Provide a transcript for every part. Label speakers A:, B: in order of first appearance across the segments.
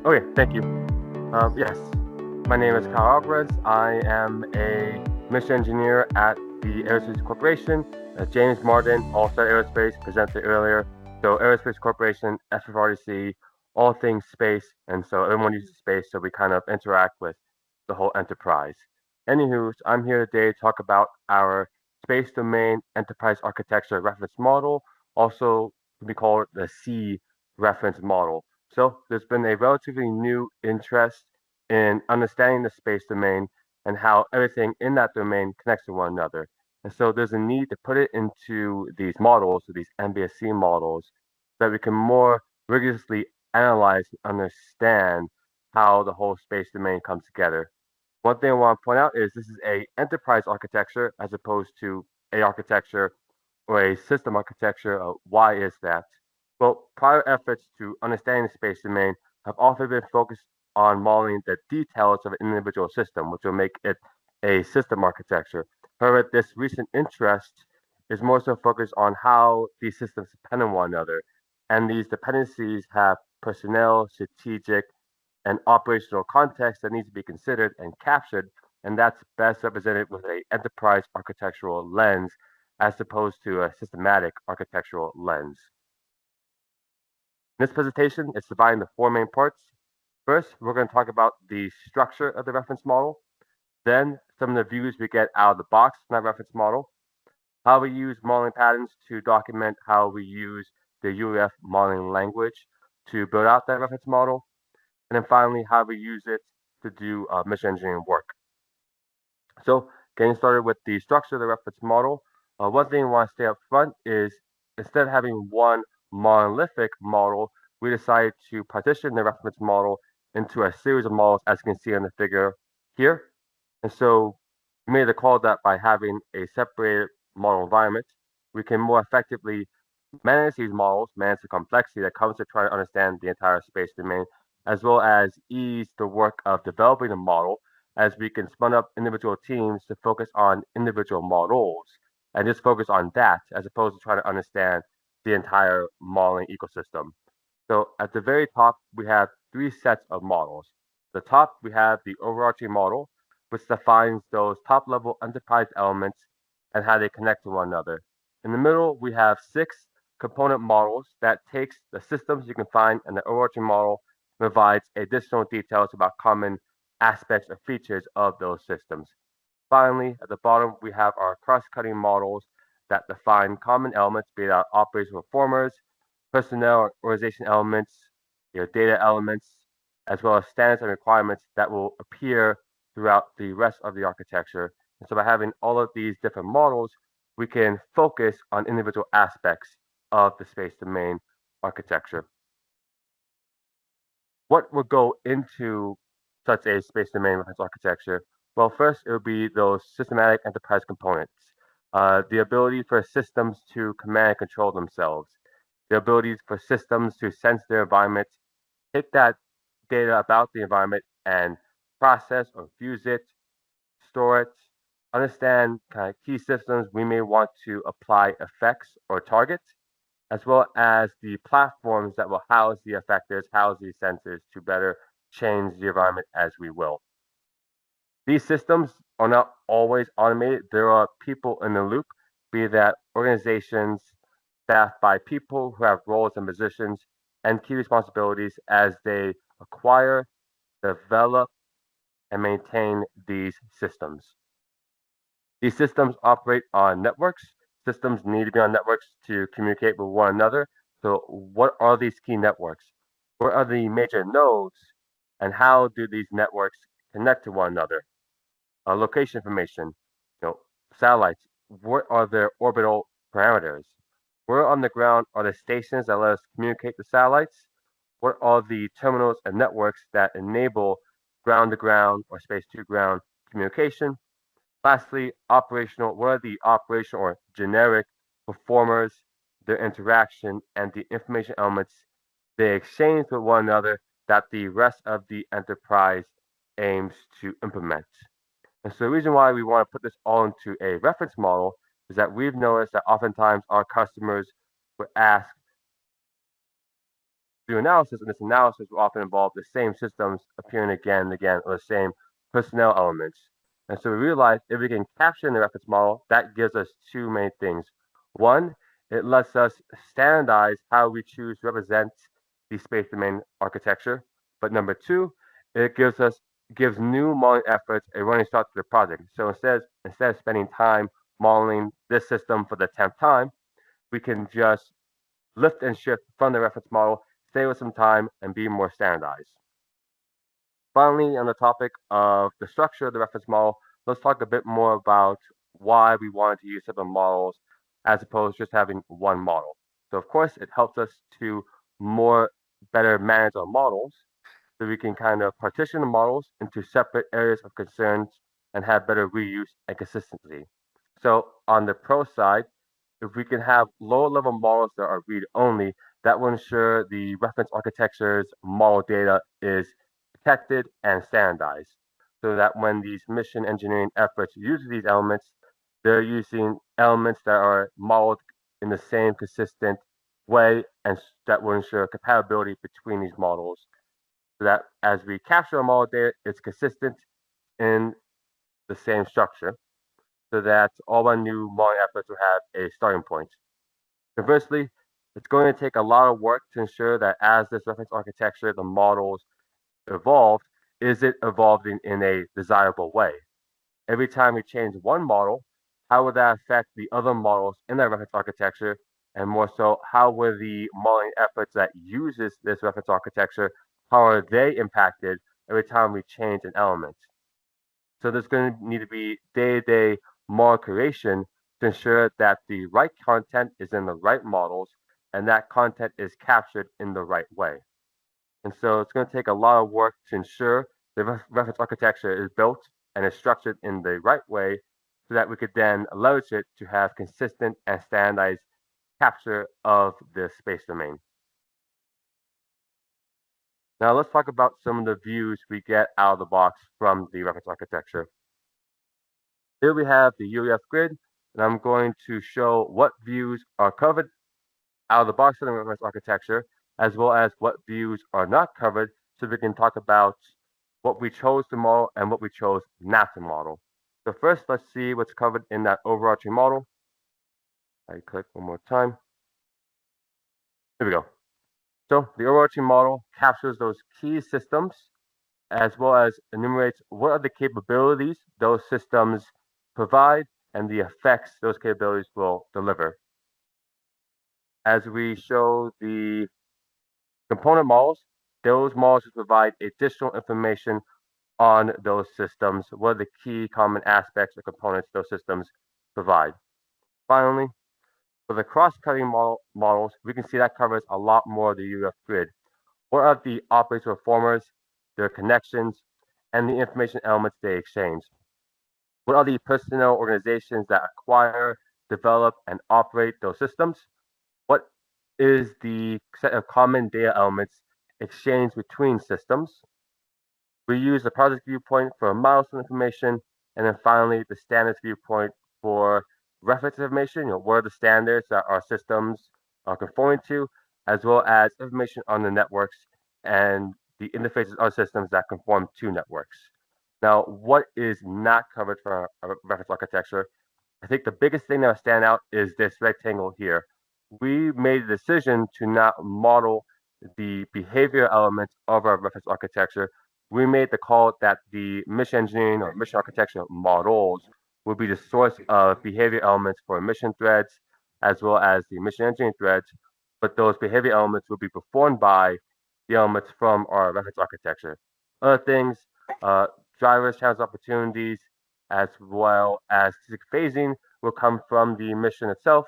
A: Okay, thank you. Yes, my name is Kyle Alvarez. I am a mission engineer at the Aerospace Corporation. James Martin, All-Star Aerospace, presented earlier. So Aerospace Corporation, SFRDC, all things space, and so everyone uses space, so we kind of interact with the whole enterprise. Anywho, I'm here today to talk about our space domain enterprise architecture reference model, also to be called the C reference model. So there's been a relatively new interest in understanding the space domain and how everything in that domain connects to one another. And so there's a need to put it into these models, so these MBSE models, so that we can more rigorously analyze and understand how the whole space domain comes together. One thing I want to point out is this is a enterprise architecture as opposed to a architecture or a system architecture. Why is that? Well, prior efforts to understanding the space domain have often been focused on modeling the details of an individual system, which will make it a system architecture. However, this recent interest is more so focused on how these systems depend on one another. And these dependencies have personnel, strategic, and operational context that needs to be considered and captured, and that's best represented with a enterprise architectural lens as opposed to a systematic architectural lens. In this presentation, it's divided into four main parts. First, we're going to talk about the structure of the reference model, then some of the views we get out of the box from that reference model, how we use modeling patterns to document how we use the UEF modeling language to build out that reference model, and then finally, how we use it to do mission engineering work. So getting started with the structure of the reference model, one thing I want to say up front is instead of having one monolithic model, we decided to partition the reference model into a series of models as you can see in the figure here. And so we made the call that by having a separated model environment, we can more effectively manage these models, manage the complexity that comes to try to understand the entire space domain, as well as ease the work of developing a model as we can spun up individual teams to focus on individual models and just focus on that as opposed to trying to understand the entire modeling ecosystem. So at the very top, we have three sets of models. The top, we have the overarching model, which defines those top level enterprise elements and how they connect to one another. In the middle, we have six component models that takes the systems you can find in the overarching model and provides additional details about common aspects or features of those systems. Finally, at the bottom, we have our cross-cutting models that define common elements, be it operational performers, personnel or organization elements, data elements, as well as standards and requirements that will appear throughout the rest of the architecture. And so by having all of these different models, we can focus on individual aspects of the space domain architecture. What would go into such a space domain reference architecture? Well, first, it would be those systematic enterprise components, the ability for systems to command and control themselves, the ability for systems to sense their environment, take that data about the environment and process or fuse it, store it, understand kind of key systems we may want to apply effects or targets, as well as the platforms that will house the effectors, house these sensors to better change the environment as we will. These systems are not always automated. There are people in the loop, be that organizations staffed by people who have roles and positions and key responsibilities as they acquire, develop, and maintain these systems. These systems operate on networks. Systems need to be on networks to communicate with one another. So, what are these key networks? What are the major nodes? And how do these networks connect to one another? Location information, satellites. What are their orbital parameters? Where on the ground are the stations that let us communicate with satellites? What are the terminals and networks that enable ground to ground or space to ground communication? Lastly, operational. What are the operational or generic performers, their interaction, and the information elements they exchange with one another that the rest of the enterprise aims to implement? And so the reason why we want to put this all into a reference model is that we've noticed that oftentimes our customers would ask, do analysis, and this analysis will often involve the same systems appearing again and again, or the same personnel elements. And so we realize if we can capture in the reference model, that gives us two main things. One, it lets us standardize how we choose to represent the space domain architecture. But number two, it gives new modeling efforts a running start to the project. So instead of spending time modeling this system for the 10th time, we can just lift and shift from the reference model, save us some time, and be more standardized. Finally, on the topic of the structure of the reference model, let's talk a bit more about why we wanted to use separate models as opposed to just having one model. So of course, it helps us to better manage our models, so we can kind of partition the models into separate areas of concerns and have better reuse and consistency. So on the pro side, if we can have lower level models that are read only, that will ensure the reference architecture's model data is protected and standardized, so that when these mission engineering efforts use these elements, they're using elements that are modeled in the same consistent way, and that will ensure compatibility between these models, so that as we capture a model data, it's consistent in the same structure, so that all our new modeling efforts will have a starting point. Conversely, it's going to take a lot of work to ensure that as this reference architecture, the models evolve, is it evolving in a desirable way? Every time we change one model, how would that affect the other models in that reference architecture? And more so, how will the modeling efforts that uses this reference architecture, how are they impacted every time we change an element? So there's going to need to be day-to-day model creation to ensure that the right content is in the right models and that content is captured in the right way. And so it's going to take a lot of work to ensure the reference architecture is built and is structured in the right way, so that we could then leverage it to have consistent and standardized capture of the space domain. Now let's talk about some of the views we get out of the box from the reference architecture. Here we have the UEF grid, and I'm going to show what views are covered out of the box in the reference architecture, as well as what views are not covered, so we can talk about what we chose to model and what we chose not to model. So first, let's see what's covered in that overarching model. I click one more time. Here we go. So the overarching model captures those key systems, as well as enumerates what are the capabilities those systems provide and the effects those capabilities will deliver. As we show the component models, those models provide additional information on those systems, what are the key common aspects or components those systems provide. Finally, for the cross-cutting models, we can see that covers a lot more of the UEF grid. What are the operator performers, their connections, and the information elements they exchange? What are the personnel organizations that acquire, develop, and operate those systems? What is the set of common data elements exchanged between systems? We use the project viewpoint for milestone information, and then finally the standards viewpoint for reference information. What are the standards that our systems are conforming to, as well as information on the networks and the interfaces of systems that conform to networks. Now, what is not covered for our reference architecture? I think the biggest thing that will stand out is this rectangle here. We made a decision to not model the behavior elements of our reference architecture. We made the call that the mission engineering or mission architecture models will be the source of behavior elements for mission threads, as well as the mission engineering threads, but those behavior elements will be performed by the elements from our reference architecture. Other things, drivers, channels, opportunities, as well as statistical phasing will come from the mission itself.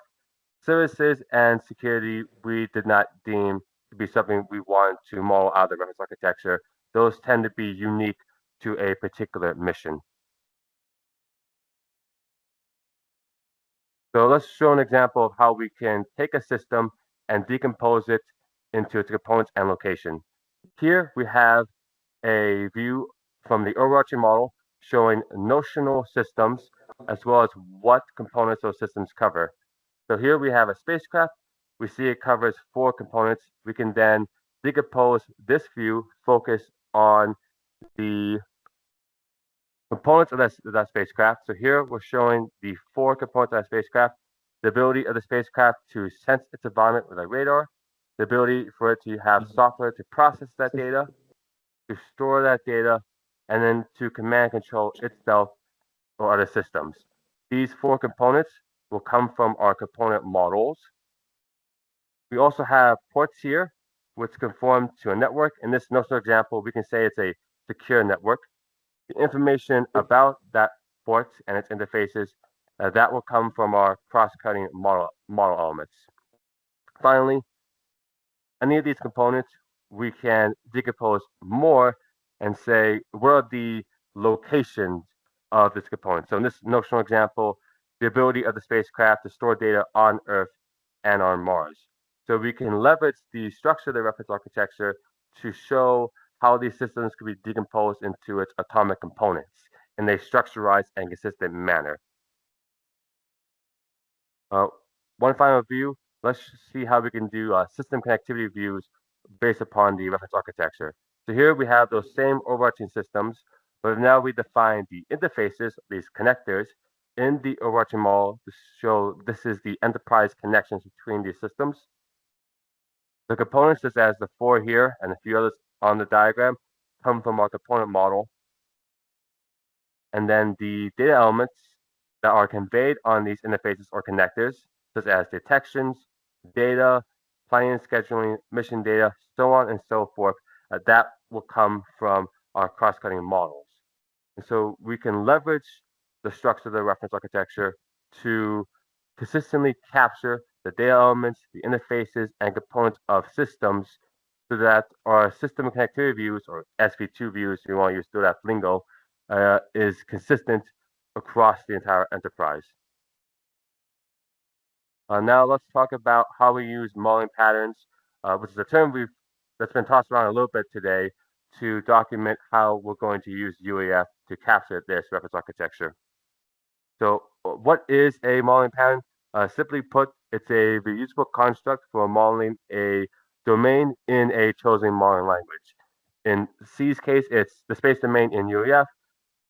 A: Services and security, we did not deem to be something we want to model out of the reference architecture. Those tend to be unique to a particular mission. So let's show an example of how we can take a system and decompose it into its components and location. Here we have a view from the overarching model showing notional systems, as well as what components those systems cover. So here we have a spacecraft. We see it covers 4 components. We can then decompose this view, focus on the components of that spacecraft. So here we're showing the 4 components of that spacecraft: the ability of the spacecraft to sense its environment with a radar, the ability for it to have software to process that data, to store that data, and then to command and control itself or other systems. These 4 components will come from our component models. We also have ports here, which conform to a network. In this notional example, we can say it's a secure network. The information about that port and its interfaces, that will come from our cross-cutting model elements. Finally, any of these components, we can decompose more and say, what are the locations of this component? So in this notional example, the ability of the spacecraft to store data on Earth and on Mars. So we can leverage the structure of the reference architecture to show how these systems can be decomposed into its atomic components in a structurized and consistent manner. One final view, let's see how we can do system connectivity views based upon the reference architecture. So here we have those same overarching systems, but now we define the interfaces, these connectors, in the overarching model to show this is the enterprise connections between these systems. The components, just as the 4 here and a few others on the diagram, come from our component model. And then the data elements that are conveyed on these interfaces or connectors, such as detections, data, planning and scheduling, mission data, so on and so forth, that will come from our cross-cutting models. And so we can leverage the structure of the reference architecture to consistently capture the data elements, the interfaces, and components of systems so that our system connectivity views, or SV2 views, if you want to use that lingo, is consistent across the entire enterprise. Now let's talk about how we use modeling patterns, which is a term that's been tossed around a little bit today, to document how we're going to use UAF to capture this reference architecture. So what is a modeling pattern? Simply put, it's a reusable construct for modeling a domain in a chosen modeling language. In C's case, it's the space domain in UAF.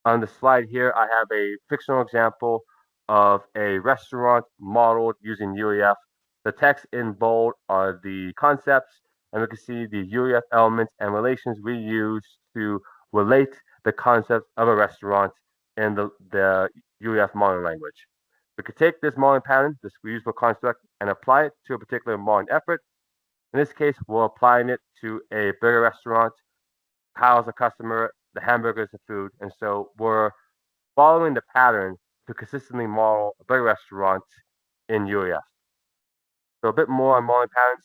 A: On the slide here, I have a fictional example of a restaurant modeled using UAF. The text in bold are the concepts, and we can see the UAF elements and relations we use to relate the concept of a restaurant in the UAF modeling language. We could take this modeling pattern, this reusable construct, and apply it to a particular modeling effort. In this case, we're applying it to a burger restaurant. Kyle's a customer, the hamburger is the food, and so we're following the pattern to consistently model a burger restaurant in UAF. So a bit more on modeling patterns.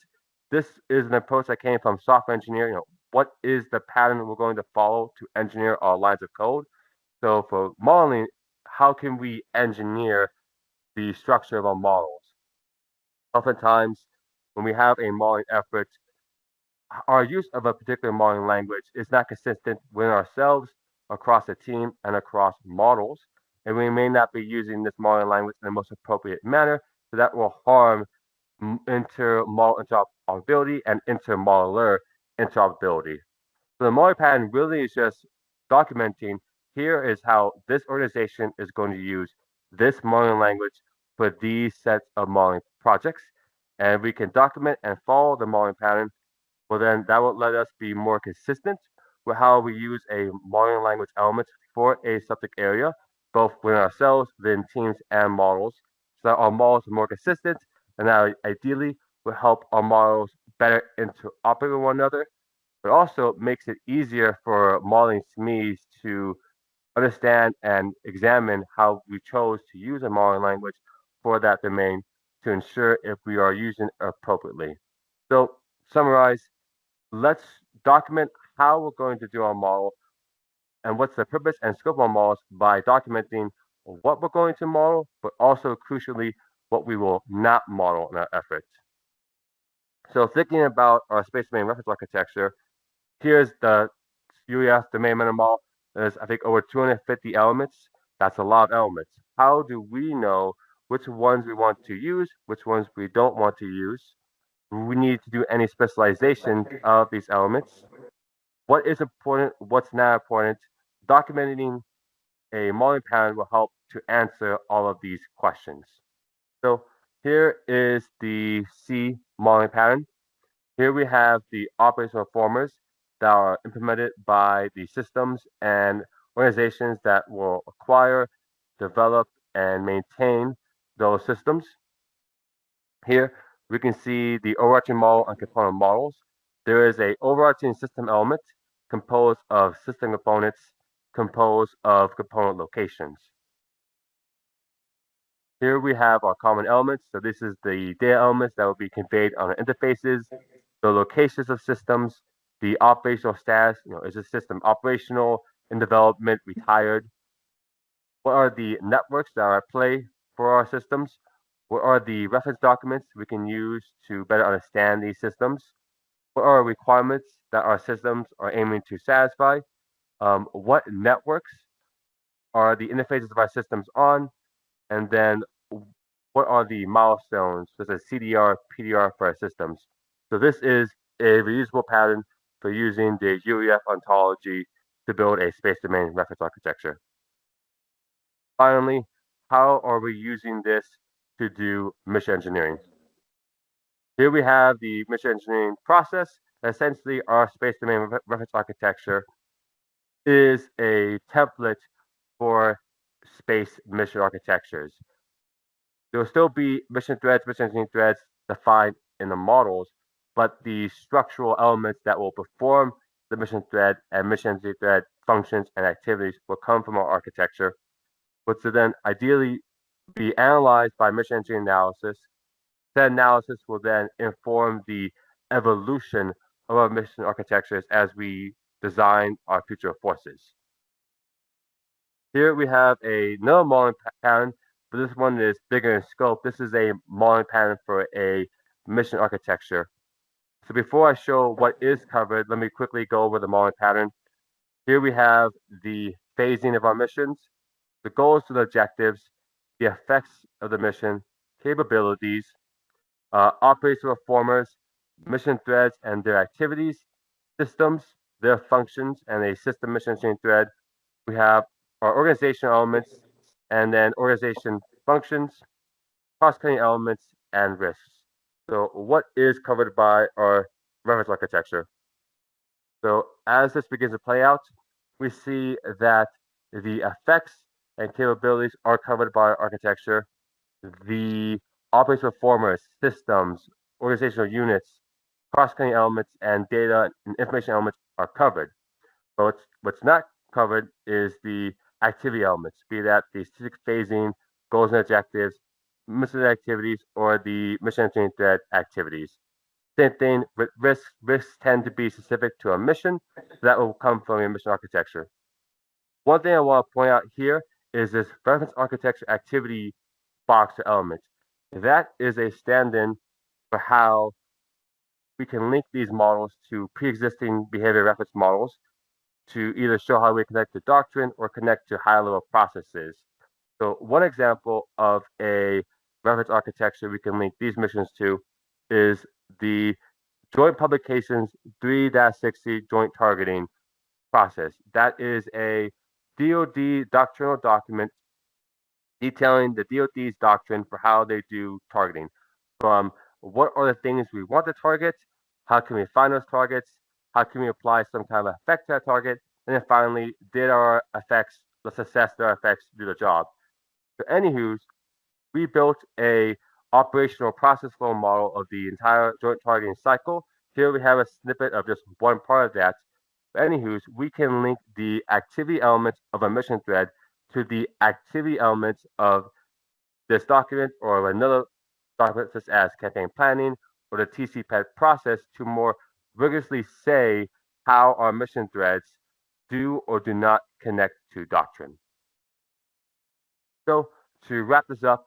A: This is an approach that came from software engineering. What is the pattern we're going to follow to engineer our lines of code? So for modeling, how can we engineer the structure of our models? Oftentimes, when we have a modeling effort, our use of a particular modeling language is not consistent within ourselves, across a team, and across models. And we may not be using this modeling language in the most appropriate manner, so that will harm inter-model interoperability and inter-modeler interoperability. So the modeling pattern really is just documenting, here is how this organization is going to use this modeling language for these sets of modeling projects. And we can document and follow the modeling pattern. Well, then that will let us be more consistent with how we use a modeling language element for a subject area, both within ourselves, within teams, and models, so that our models are more consistent, and that ideally will help our models better interoperate with one another, but also makes it easier for modeling SMEs to understand and examine how we chose to use a modeling language for that domain to ensure if we are using it appropriately. So, summarize, let's document how we're going to do our model and what's the purpose and scope of our models by documenting what we're going to model, but also crucially, what we will not model in our efforts. So thinking about our space domain reference architecture, here's the UEF domain meta model. There's, I think, over 250 elements. That's a lot of elements. How do we know which ones we want to use, which ones we don't want to use? we need to do any specialization of these elements, what is important, what's not important. Documenting a modeling pattern will help to answer all of these questions. So here is the C modeling pattern. Here we have the operational formers that are implemented by the systems and organizations that will acquire, develop, and maintain those systems. Here we can see the overarching model and component models. There is a overarching system element composed of system components composed of component locations. Here we have our common elements. So this is the data elements that will be conveyed on the interfaces, the locations of systems, the operational status. Is the system operational, in development, retired? What are the networks that are at play for our systems? What are the reference documents we can use to better understand these systems? What are requirements that our systems are aiming to satisfy? What networks are the interfaces of our systems on? And then what are the milestones, such as CDR, PDR for our systems? So this is a reusable pattern for using the UEF ontology to build a space domain reference architecture. Finally, how are we using this to do mission engineering? Here we have the mission engineering process. Essentially, our space domain reference architecture is a template for space mission architectures. There will still be mission threads, mission engineering threads defined in the models, but the structural elements that will perform the mission thread and mission engineering thread functions and activities will come from our architecture, which will then ideally be analyzed by mission engineering analysis. That analysis will then inform the evolution of our mission architectures as we design our future forces. Here we have another modeling pattern, but this one is bigger in scope. This is a modeling pattern for a mission architecture. So before I show what is covered, let me quickly go over the modeling pattern. Here we have the phasing of our missions, the goals and objectives, the effects of the mission, capabilities, operational formers, mission threads and their activities, systems, their functions, and a system mission engineering thread. We have our organizational elements, and then organization functions, cross-cutting elements, and risks. So what is covered by our reference architecture? So as this begins to play out, we see that the effects and capabilities are covered by our architecture. The operational formers, systems, organizational units, cross-cutting elements, and data and information elements are covered. But what's not covered is the activity elements, be that the strategic phasing, goals and objectives, mission activities, or the mission engineering thread activities. Same thing with risks. Risks tend to be specific to a mission, so that will come from your mission architecture. One thing I want to point out here is this reference architecture activity box or element. That is a stand-in for how we can link these models to pre-existing behavior reference models to either show how we connect to doctrine or connect to high-level processes. So one example of a reference architecture we can link these missions to is the Joint Publications 3-60 Joint Targeting process. That is a DoD doctrinal document detailing the DoD's doctrine for how they do targeting. From what are the things we want to target, how can we find those targets, how can we apply some kind of effect to that target, and then finally, did our effects, let's assess their effects do the job. So anywho, we built a operational process flow model of the entire joint targeting cycle. Here we have a snippet of just one part of that. But anywho, we can link the activity elements of a mission thread to the activity elements of this document or another document such as campaign planning or the TCPED process to more rigorously say how our mission threads do or do not connect to doctrine. So to wrap this up,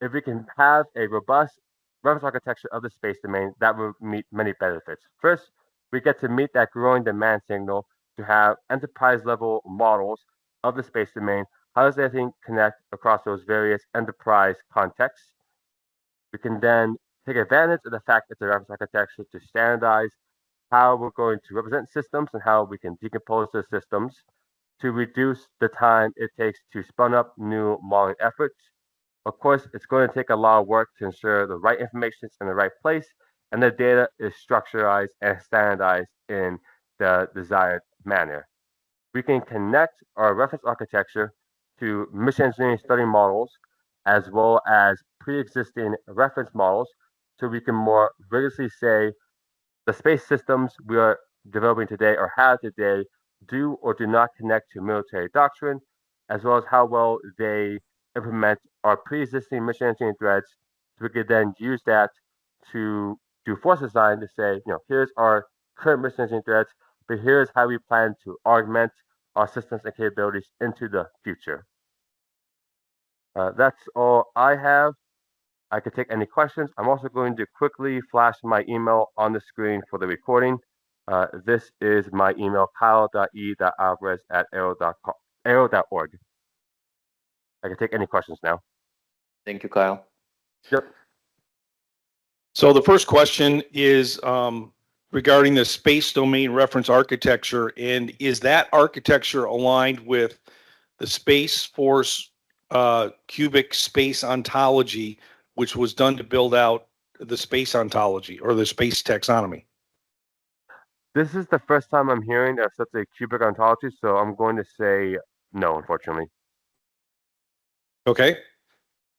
A: if we can have a robust reference architecture of the space domain, that will meet many benefits. First, we get to meet that growing demand signal to have enterprise level models of the space domain. How does everything connect across those various enterprise contexts? We can then take advantage of the fact it's a reference architecture to standardize how we're going to represent systems and how we can decompose those systems to reduce the time it takes to spun up new modeling efforts. Of course, it's going to take a lot of work to ensure the right information is in the right place and the data is structured and standardized in the desired manner. We can connect our reference architecture to mission engineering study models as well as pre-existing reference models so we can more rigorously say the space systems we are developing today or have today do or do not connect to military doctrine, as well as how well they implement our pre-existing mission engineering threads, so we could then use that to do force design to say, here's our current mission engineering threads, but here's how we plan to augment our systems and capabilities into the future. That's all I have. I could take any questions. I'm also going to quickly flash my email on the screen for the recording. This is my email, kyle.e.alvarez@aero.org. I can take any questions now.
B: Thank you, Kyle.
A: Yep.
C: So the first question is regarding the space domain reference architecture, and is that architecture aligned with the Space Force cubic space ontology, which was done to build out the space ontology or the space taxonomy?
A: This is the first time I'm hearing of such a cubic ontology, so I'm going to say no, unfortunately.
C: Okay.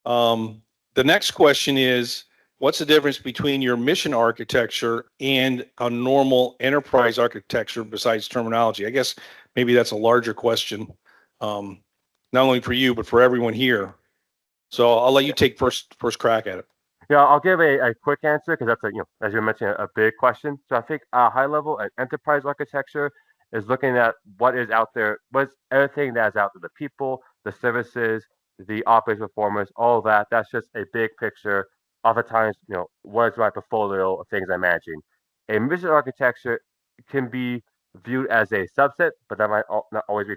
C: The next question is, what's the difference between your mission architecture and a normal enterprise architecture besides terminology? I guess maybe that's a larger question, not only for you, but for everyone here. So I'll let you take first crack at it.
A: Yeah, I'll give a quick answer because that's as you mentioned, a big question. So I think high level and enterprise architecture is looking at what is out there, what's everything that's out there, the people, the services, the operations performers, all that. That's just a big picture. Oftentimes, what is my portfolio of things I'm managing. A mission architecture can be viewed as a subset, but that might not always be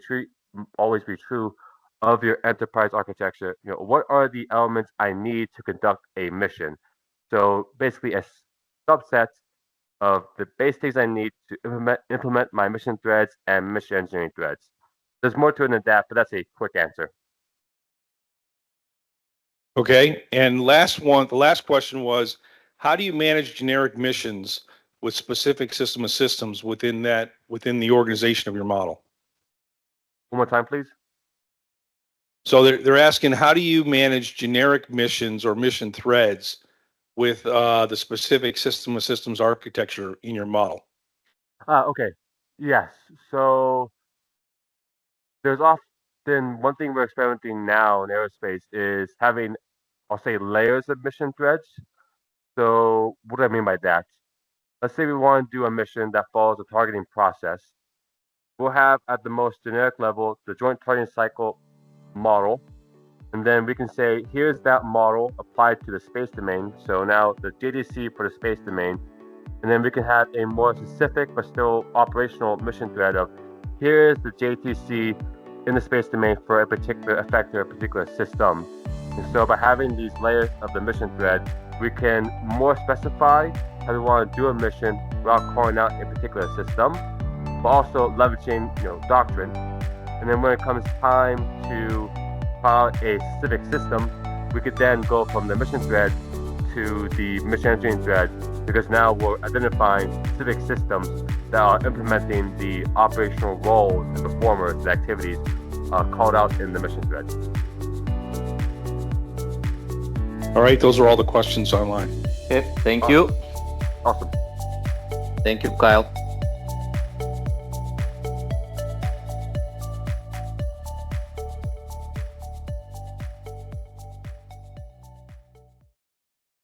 A: true of your enterprise architecture. What are the elements I need to conduct a mission? So basically a subset of the base things I need to implement my mission threads and mission engineering threads. There's more to it than that, but that's a quick answer.
C: Okay. And the last question was, how do you manage generic missions with specific system of systems within the organization of your model?
A: One more time, please.
C: So they're asking, how do you manage generic missions or mission threads with the specific system of systems architecture in your model?
A: Okay. Yes. So there's often one thing we're experimenting now in aerospace is having, I'll say, layers of mission threads. So what do I mean by that? Let's say we want to do a mission that follows a targeting process. We'll have at the most generic level the joint targeting cycle model, and then we can say here's that model applied to the space domain. So now the JDC for the space domain, and then we can have a more specific but still operational mission thread of here's the JTC in the space domain for a particular effect or a particular system. And so by having these layers of the mission thread, we can more specify how we want to do a mission without calling out a particular system, but also leveraging doctrine. And then when it comes time to file a specific system, we could then go from the mission thread to the mission engineering thread, because now we're identifying specific systems that are implementing the operational roles and performers and activities called out in the mission thread.
C: All right, those are all the questions online.
B: Okay, thank you.
A: Awesome.
B: Thank you, Kyle.